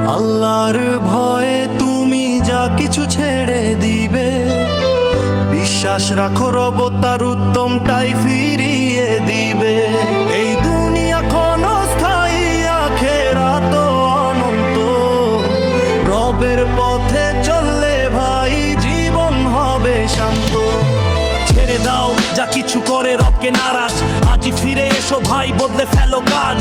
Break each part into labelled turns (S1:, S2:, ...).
S1: আল্লাহর ভয়ে তুমি যা কিছু ছেড়ে দিবে, বিশ্বাস রাখো রব তার উত্তমটাই ফিরিয়ে দিবে। এই দুনিয়া ক্ষণস্থায়ী, আখেরাত অনন্ত। রবের পথে চললে ভাই জীবন হবে শান্ত। ছেড়ে দাও যা কিছু করে রবকে নারাজ, আজই ফিরে এসো ভাই, বদলে ফেলো কাজ।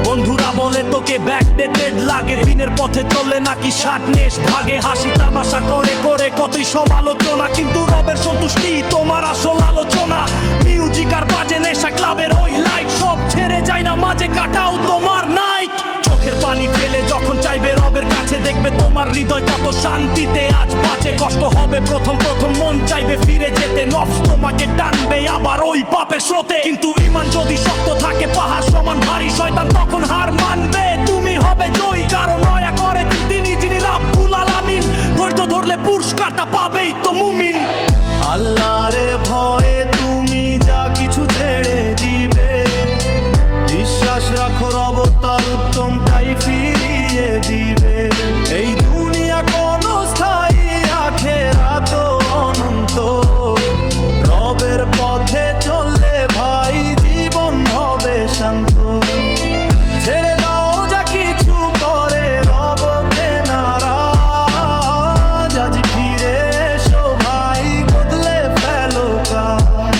S1: বন্ধুরা বলে তোকে ব্যাকডেটেড লাগে, দিনের পথে চললে নাকি ষাটনেশ ভাগে। হাসি তামাশা করে করে কতই সমালোচনা, কিন্তু রবের সন্তুষ্টি তোমার আসল আলোচনা। মিউজিক আর বাজে নেশা, ক্লাবের ওই লাইট, সব ছেড়ে যায় না মাঝে, কাটাও তোমার নাইট। চোখের পানি ফেলে যখন চাইবে রবের কাছে, দেখবে তোমার হৃদয় কত শান্তিতে আজ বাঁচে। কষ্ট হবে প্রথম প্রথম, মন চাইবে ফিরে যেতে, নফস তোমাকে টানবে আবার ওই পাপের স্রোতে। কিন্তু ঈমান যদি শক্ত থাকে পাহাড় সমান ভারী, শয়তান তখন হার মানবে, তুমি হবে জয়ী। কারণ দয়া করে তিনি যিনি রাব্বুল আলামিন, ধৈর্য ধরলে পুরস্কারটা পাবেই তো মুমিন। আল্লাহর ভয়ে তুমি যা কিছু ছেড়ে দিবে, বিশ্বাস রাখো রব তার উত্তমটাই ফিরিয়ে দিবে। এই দুনিয়া ক্ষণস্থায়ী, আখেরাত অনন্ত। রবের পথে চললে ভাই জীবন হবে শান্ত। ছেড়ে দাও যা কিছু করে রবকে নারাজ, আজ ফিরে এসো ভাই, বদলে ফেলো কাজ।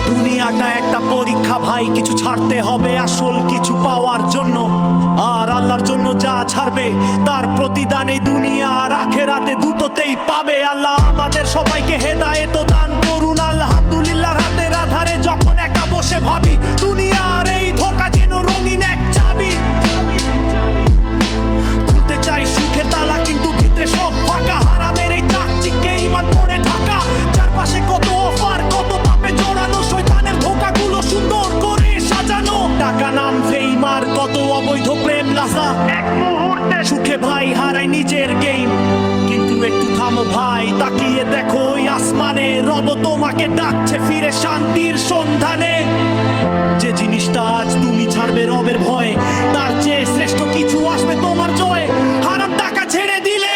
S1: দুনিয়াটা একটা পরীক্ষা ভাই, কিছু ছাড়তে হবে আসল কিছু পাওয়ার জন্য। আর আল্লাহর জন্য যা ছাড়বে তার প্রতিদান এই দুনিয়া আর আখেরাতে দুটোতেই পাবে। আল্লাহ আমাদের সবাইকে হেদায়েত দান করুন। আলহামদুলিল্লাহর হাতের আধারে যখন একা বসে ভাবি, দুনিয়ার এই ধোঁকা যেন রঙিন এক চাবি। খুলতে চাই সুখের তালা, কিন্তু ভিতরে সব ফাঁকা। হারামের এই চাকচিকে ঈমান পড়ে ঢাকা। চারপাশে কত অফার, কত পাপে জড়ানো, শয়তানের ধোঁকাগুলো সুন্দর করে সাজানো। টাকা নাম ফেইমার কত অবৈধ প্রেম লাসা, এক মুহূর্তে সুখে ভাই হারাই নিজের গেম। কিন্তু একটু থামো ভাই, তাকিয়ে দেখো ওই আসমানে, রব তোমাকে ডাকছে ফিরে শান্তির সন্ধানে। যে জিনিসটা আজ তুমি ছাড়বে রবের ভয়ে, তার চেয়ে শ্রেষ্ঠ কিছু আসবে তোমার জয়। হারাম টাকা ছেড়ে দিলে